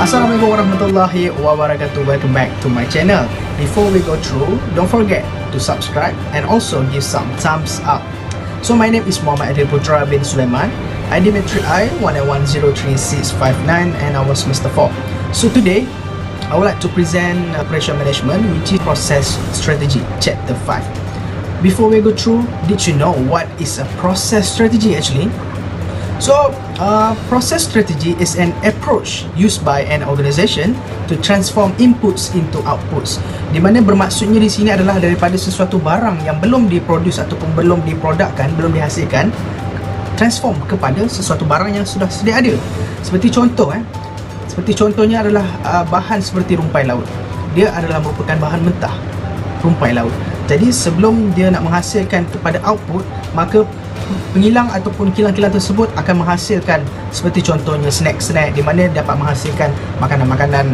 Assalamualaikum warahmatullahi wabarakatuh. Welcome back to my channel. Before we go through, don't forget to subscribe and also give some thumbs up. So my name is Muhammad Adil Putra bin Sulaiman. ID matric I 191033659 and I was Mr. 4. So today I would like to present operation management, which is process strategy, chapter 5. Before we go through, did you know what is a process strategy actually? So, process strategy is an approach used by an organization to transform inputs into outputs. Di mana bermaksudnya di sini adalah daripada sesuatu barang yang belum diproduce ataupun belum diprodukkan, belum dihasilkan, transform kepada sesuatu barang yang sudah sedia ada. Seperti contoh, seperti contohnya adalah bahan seperti rumpai laut. Dia adalah merupakan bahan mentah, rumpai laut. Jadi sebelum dia nak menghasilkan kepada output, maka pengilang ataupun kilang-kilang tersebut akan menghasilkan seperti contohnya snack-snack di mana dapat menghasilkan makanan-makanan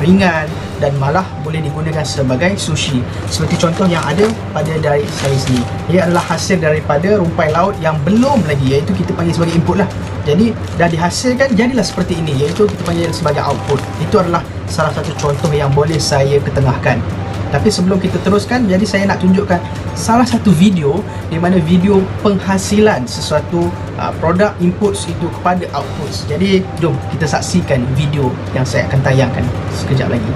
ringan dan malah boleh digunakan sebagai sushi. Seperti contoh yang ada pada dari saya sini, ia adalah hasil daripada rumpai laut yang belum lagi, iaitu kita panggil sebagai input lah. Jadi dah dihasilkan, jadilah seperti ini, iaitu kita panggil sebagai output. Itu adalah salah satu contoh yang boleh saya ketengahkan. Tapi sebelum kita teruskan, jadi saya nak tunjukkan salah satu video di mana video penghasilan sesuatu produk inputs itu kepada outputs. Jadi jom kita saksikan video yang saya akan tayangkan sekejap lagi.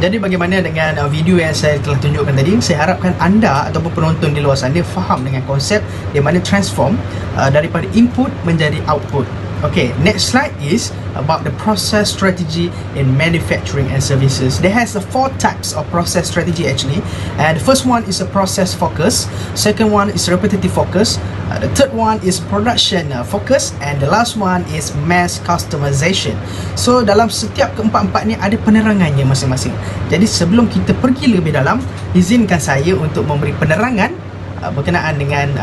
Jadi bagaimana dengan video yang saya telah tunjukkan tadi? Saya harapkan anda ataupun penonton di luar sana faham dengan konsep di mana transform daripada input menjadi output. Okay, next slide is about the process strategy in manufacturing and services. There has 4 types of process strategy actually, and the first one is a process focus, second one is repetitive focus, the third one is production focus, and the last one is mass customization. So dalam setiap keempat-empat ni ada penerangannya masing-masing. Jadi sebelum kita pergi lebih dalam, izinkan saya untuk memberi penerangan berkenaan dengan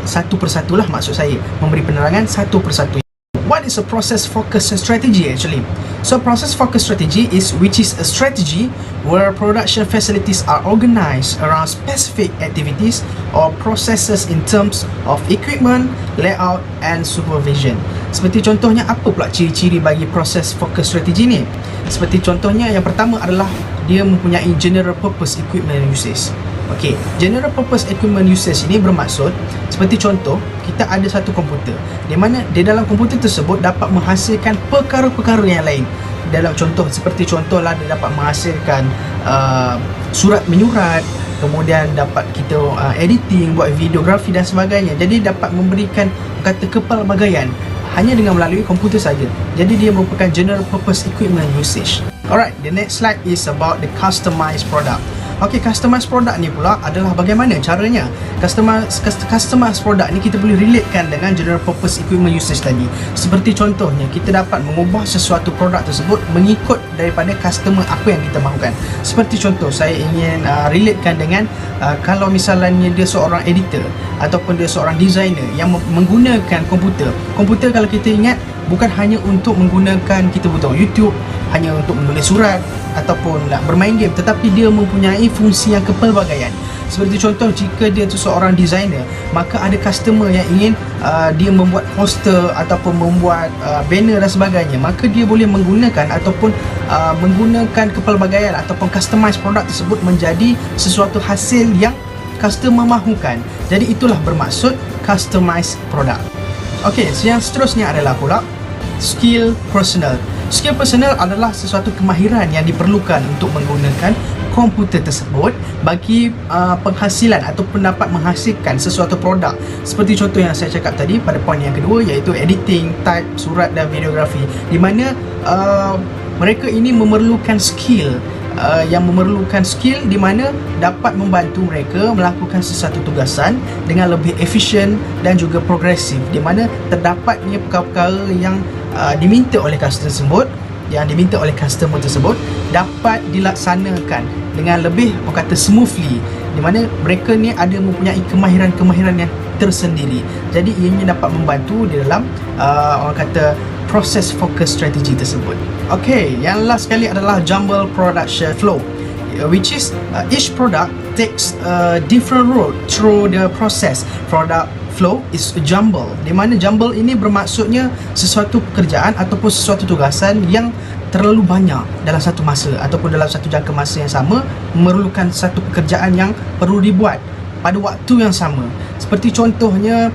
satu persatu lah, maksud saya memberi penerangan satu persatu. What is a process focus strategy actually? So process focus strategy is a strategy where production facilities are organized around specific activities or processes in terms of equipment, layout and supervision. Seperti contohnya, apa pula ciri-ciri bagi process focus strategy ni? Seperti contohnya, yang pertama adalah dia mempunyai general purpose equipment usage. Okey, general purpose equipment usage ini bermaksud seperti contoh, kita ada satu komputer di mana di dalam komputer tersebut dapat menghasilkan perkara-perkara yang lain. Dalam contoh, seperti contohlah dia dapat menghasilkan surat menyurat, kemudian dapat kita editing, buat videografi dan sebagainya. Jadi dapat memberikan kata kepelbagaian hanya dengan melalui komputer saja. Jadi dia merupakan general purpose equipment usage. Alright, the next slide is about the customized product. Okay, customized product ni pula adalah bagaimana caranya. Customized product ni kita boleh relatekan dengan general purpose equipment usage tadi. Seperti contohnya, kita dapat mengubah sesuatu produk tersebut mengikut daripada customer apa yang kita mahukan. Seperti contoh, saya ingin relatekan dengan kalau misalnya dia seorang editor ataupun dia seorang designer yang menggunakan komputer. Komputer kalau kita ingat bukan hanya untuk menggunakan kita butuh YouTube, hanya untuk menulis surat ataupun nak bermain game, tetapi dia mempunyai fungsi yang kepelbagaian. Seperti contoh, jika dia tu seorang designer, maka ada customer yang ingin dia membuat poster ataupun membuat banner dan sebagainya, maka dia boleh menggunakan ataupun menggunakan kepelbagaian ataupun customize produk tersebut menjadi sesuatu hasil yang customer mahukan. Jadi itulah bermaksud customize product. Okey, yang seterusnya adalah pula skill personal. Skill personal adalah sesuatu kemahiran yang diperlukan untuk menggunakan komputer tersebut bagi penghasilan ataupun dapat menghasilkan sesuatu produk. Seperti contoh yang saya cakap tadi pada poin yang kedua, iaitu editing, type, surat dan videografi, di mana mereka ini memerlukan skill di mana dapat membantu mereka melakukan sesuatu tugasan dengan lebih efisien dan juga progresif, di mana terdapatnya perkara-perkara yang diminta oleh customer tersebut dapat dilaksanakan dengan lebih smoothly, di mana mereka ni ada mempunyai kemahiran yang tersendiri. Jadi ianya dapat membantu di dalam proses focus strategy tersebut. Okay, yang last sekali adalah jumble production flow, which is each product takes a different road through the process. Product flow is jumble, di mana jumble ini bermaksudnya sesuatu pekerjaan ataupun sesuatu tugasan yang terlalu banyak dalam satu masa ataupun dalam satu jangka masa yang sama, memerlukan satu pekerjaan yang perlu dibuat pada waktu yang sama. Seperti contohnya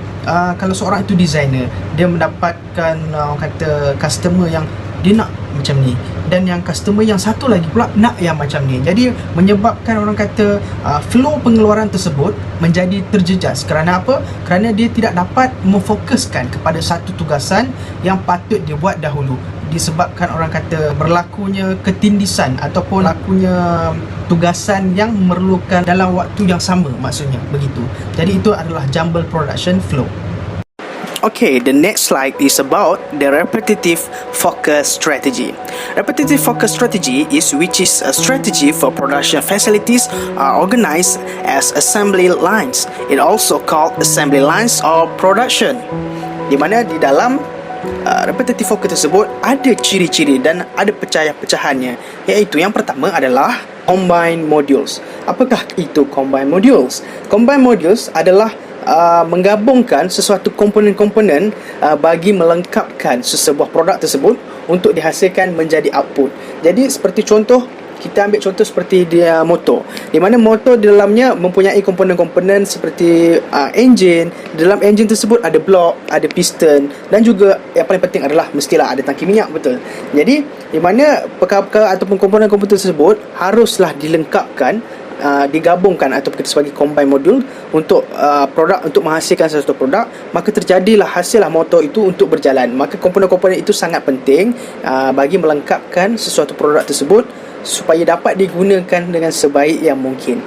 kalau seorang itu designer, dia mendapatkan customer yang dia nak macam ni, dan yang customer yang satu lagi pula nak yang macam ni. Jadi menyebabkan flow pengeluaran tersebut menjadi terjejas. Kerana apa? Kerana dia tidak dapat memfokuskan kepada satu tugasan yang patut dia buat dahulu, disebabkan berlakunya ketindisan ataupun lakunya tugasan yang memerlukan dalam waktu yang sama, maksudnya begitu. Jadi itu adalah jumble production flow. Okay, the next slide is about the repetitive focus strategy. Repetitive focus strategy is a strategy for production facilities are organized as assembly lines. It also called assembly lines or production. Di mana di dalam repetitive focus tersebut ada ciri-ciri dan ada pecahan-pecahannya, iaitu yang pertama adalah combine modules. Apakah itu combine modules? Combine modules adalah menggabungkan sesuatu komponen-komponen bagi melengkapkan sebuah produk tersebut untuk dihasilkan menjadi output. Jadi seperti contoh, kita ambil contoh seperti dia motor, di mana motor di dalamnya mempunyai komponen-komponen seperti enjin. Dalam enjin tersebut ada blok, ada piston, dan juga yang paling penting adalah mestilah ada tangki minyak, betul. Jadi di mana perkara-perkara ataupun komponen-komponen tersebut haruslah dilengkapkan, digabungkan ataupun kita sebagai combine module untuk produk, untuk menghasilkan sesuatu produk. Maka terjadilah hasillah motor itu untuk berjalan. Maka komponen-komponen itu sangat penting bagi melengkapkan sesuatu produk tersebut supaya dapat digunakan dengan sebaik yang mungkin.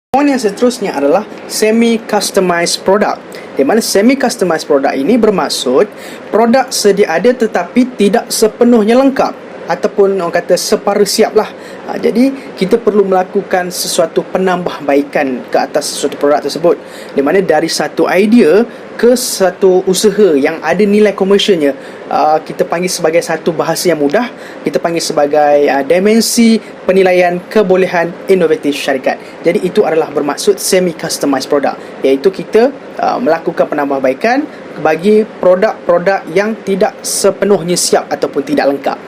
Poin yang seterusnya adalah semi-customized product, di mana semi-customized product ini bermaksud produk sedia ada tetapi tidak sepenuhnya lengkap, ataupun separuh siap lah. Jadi kita perlu melakukan sesuatu penambahbaikan ke atas sesuatu produk tersebut, di mana dari satu idea ke satu usaha yang ada nilai komersialnya, kita panggil sebagai satu bahasa yang mudah, kita panggil sebagai dimensi penilaian kebolehan inovatif syarikat. Jadi itu adalah bermaksud semi-customized product, iaitu kita melakukan penambahbaikan bagi produk-produk yang tidak sepenuhnya siap ataupun tidak lengkap.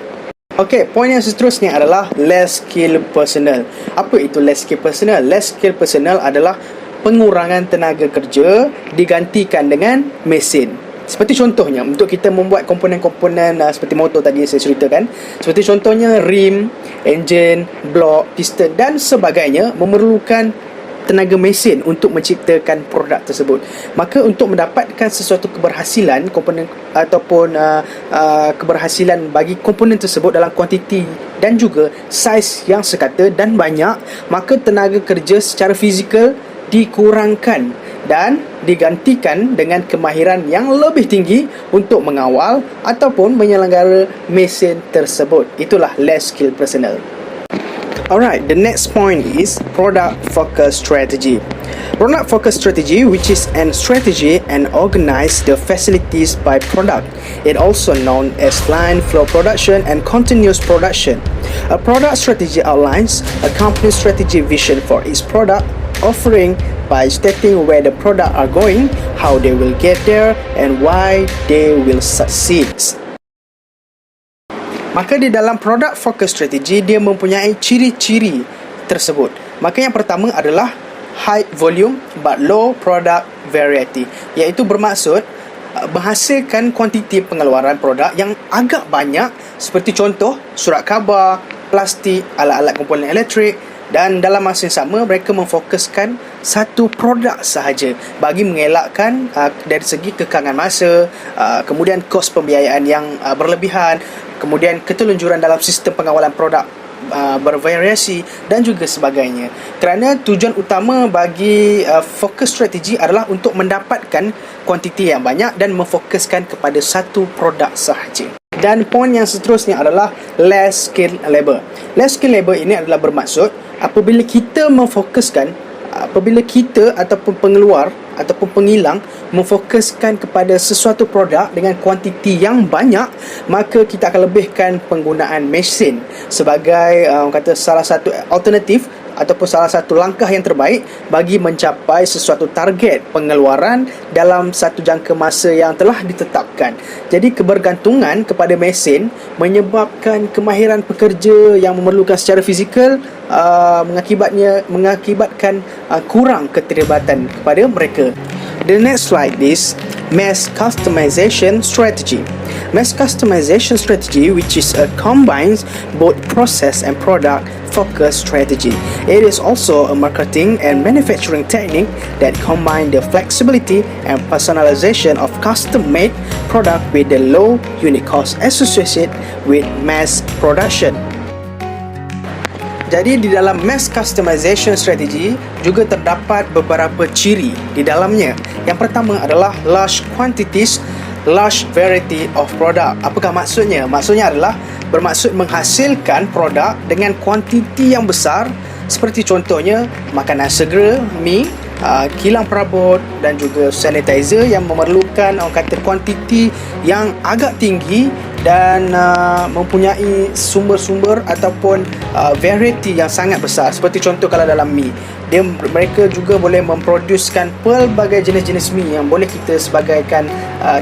Okey, poin yang seterusnya adalah less skill personnel. Apa itu less skill personnel? Less skill personnel adalah pengurangan tenaga kerja digantikan dengan mesin. Seperti contohnya, untuk kita membuat komponen-komponen seperti motor tadi saya ceritakan, seperti contohnya rim, enjin, blok, piston dan sebagainya, memerlukan tenaga mesin untuk menciptakan produk tersebut. Maka untuk mendapatkan sesuatu keberhasilan komponen ataupun keberhasilan bagi komponen tersebut dalam kuantiti dan juga saiz yang sekata dan banyak, maka tenaga kerja secara fizikal dikurangkan dan digantikan dengan kemahiran yang lebih tinggi untuk mengawal ataupun menyelenggara mesin tersebut. Itulah less skill personnel. Alright, the next point is product focus strategy. Product focus strategy, which is a strategy and organize the facilities by product. It also known as line flow production and continuous production. A product strategy outlines a company's strategy vision for its product offering by stating where the product are going, how they will get there, and why they will succeed. Maka di dalam product focus strategy, dia mempunyai ciri-ciri tersebut. Maka yang pertama adalah high volume but low product variety, iaitu bermaksud menghasilkan kuantiti pengeluaran produk yang agak banyak, seperti contoh surat khabar, plastik, alat-alat komponen elektrik, dan dalam masa yang sama mereka memfokuskan satu produk sahaja bagi mengelakkan dari segi kekangan masa, kemudian kos pembiayaan yang berlebihan, kemudian ketelunjuran dalam sistem pengawalan produk bervariasi dan juga sebagainya. Kerana tujuan utama bagi fokus strategi adalah untuk mendapatkan kuantiti yang banyak dan memfokuskan kepada satu produk sahaja. Dan poin yang seterusnya adalah less skill labor. Less skill labor ini adalah bermaksud apabila kita ataupun pengeluar ataupun pengilang memfokuskan kepada sesuatu produk dengan kuantiti yang banyak, maka kita akan lebihkan penggunaan mesin sebagai salah satu alternatif ataupun salah satu langkah yang terbaik bagi mencapai sesuatu target pengeluaran dalam satu jangka masa yang telah ditetapkan. Jadi kebergantungan kepada mesin menyebabkan kemahiran pekerja yang memerlukan secara fizikal mengakibatkan kurang keterlibatan kepada mereka. The next slide is mass customization strategy. Mass customization strategy, which is a combines both process and product focus strategy. It is also a marketing and manufacturing technique that combine the flexibility and personalization of custom-made product with the low unit cost associated with mass production. Jadi di dalam mass customization strategy juga terdapat beberapa ciri di dalamnya. Yang pertama adalah large quantities, large variety of product. Apakah maksudnya? Maksudnya adalah bermaksud menghasilkan produk dengan kuantiti yang besar, seperti contohnya makanan segera, mi, kilang perabot dan juga sanitizer yang memerlukan kuantiti yang agak tinggi dan mempunyai sumber-sumber ataupun variety yang sangat besar. Seperti contoh kalau dalam mi, mereka juga boleh memproducekan pelbagai jenis-jenis mi yang boleh kita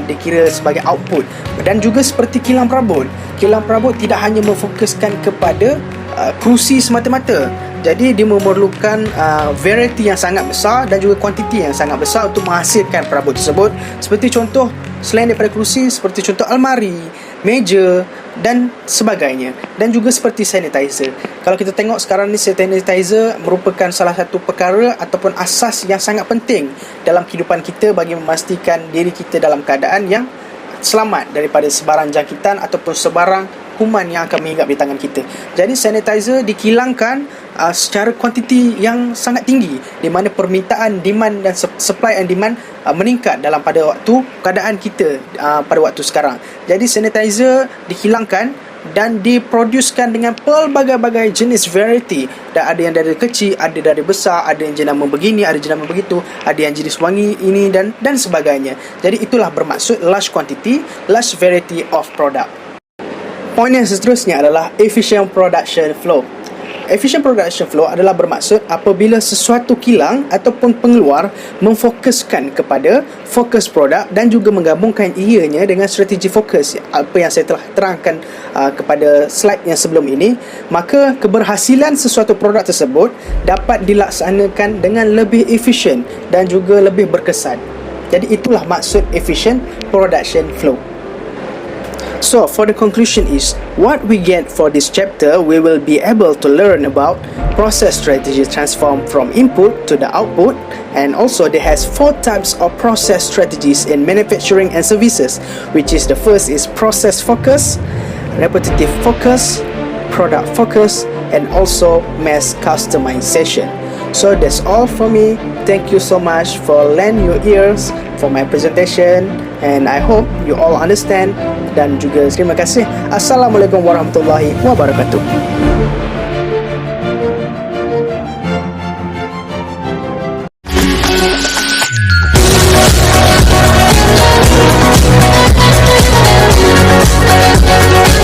dikira sebagai output. Dan juga seperti kilang perabot tidak hanya memfokuskan kepada kerusi semata-mata. Jadi dia memerlukan variety yang sangat besar dan juga kuantiti yang sangat besar untuk menghasilkan perabot tersebut. Seperti contoh, selain daripada kerusi, seperti contoh almari, meja dan sebagainya. Dan juga seperti sanitizer. Kalau kita tengok sekarang ni, sanitizer merupakan salah satu perkara ataupun asas yang sangat penting dalam kehidupan kita bagi memastikan diri kita dalam keadaan yang selamat daripada sebarang jangkitan ataupun sebarang kuman yang akan menginggap di tangan kita. Jadi sanitizer dikilangkan secara kuantiti yang sangat tinggi, di mana permintaan, demand dan supply and demand meningkat dalam pada waktu keadaan kita pada waktu sekarang. Jadi sanitizer dihilangkan dan diproducekan dengan pelbagai-bagai jenis variety, dan ada yang dari kecil, ada dari besar, ada yang jenama begini, ada jenama begitu, ada yang jenis wangi ini dan sebagainya. Jadi itulah bermaksud large quantity, large variety of product. Poin yang seterusnya adalah efficient production flow. Efficient production flow adalah bermaksud apabila sesuatu kilang ataupun pengeluar memfokuskan kepada fokus produk dan juga menggabungkan ianya dengan strategi fokus, apa yang saya telah terangkan kepada slide yang sebelum ini, maka keberhasilan sesuatu produk tersebut dapat dilaksanakan dengan lebih efisien dan juga lebih berkesan. Jadi itulah maksud efficient production flow. So, for the conclusion is, what we get for this chapter, we will be able to learn about process strategy transform from input to the output, and also there has 4 types of process strategies in manufacturing and services, which is the first is process focus, repetitive focus, product focus, and also mass customization. So that's all from me. Thank you so much for lend your ears for my presentation, and I hope you all understand. Dan juga terima kasih. Assalamualaikum warahmatullahi wabarakatuh.